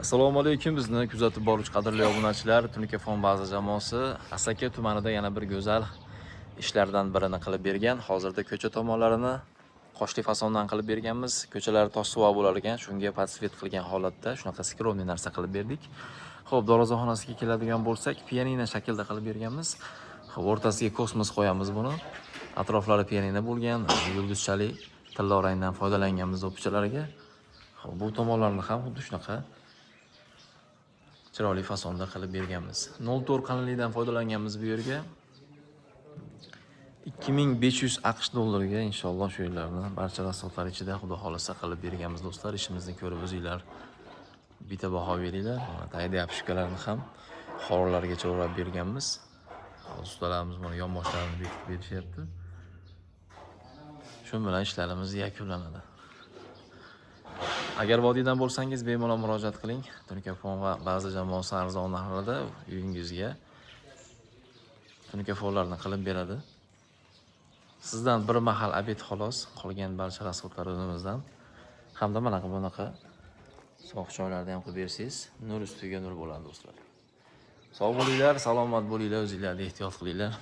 Assalomu alaykum, bizni kuzatib boruvchi qadrli obunachilar. Tunikafon baza jamoasi Asaka tumanida yana bir go'zal ishlardan birini qilib bergan. Hozirda ko'cha tomonlarini qoshli fasondan qilib berganmiz. Ko'chalar tosh suvo bo'lar ekan, shunga podsvet qilgan holatda shunaqa skromniy narsa qilib berdik. Xo'p, dorozaxonasiga keladigan bo'lsak, pianino shaklda qilib berganmiz. Xo'p, o'rtasiga kosmos qo'yamiz buni. Atroflari pianino bo'lgan, yulduzchali tilla rangdan foydalanganmiz o'pichalariga. Xo'p, bu tomonlarni ham xuddi shunaqa chiroyli fasonda qilib berganmiz. 0.4 qalinlikdan foydalanganmiz bu yerga. 2500 AQSh dollariga inshaalloh shu yerlarni barcha rasotlar ichida xudo xolisa qilib berganmiz do'stlar. Ishimizni ko'rib o'zinglar bitta baho beringlar. Mana tayda yapishkalarni ham xorlargacha o'rab berganmiz. Ustalarimiz mana yonboshlarini bekitib berishyapti. Shu bilan ishlarimiz yakunlanadi. Agar vodiydan bo'lsangiz bemalol murojaat qiling. Tunikafon va ba'zi jamoasi arzon narxlarda uyingizga tunikafonlarni qilib beradi. Sizdan bir mahal obed xolos, qolgan barcha rasxodlar o'zimizdan. Hamda mana bunaqa sovuq choylarni ham qilib bersangiz, nur ustiga nur bo'ladi do'stlar. Sog' bo'linglar, salomat bo'linglar, o'zinglarga ehtiyot qilinglar.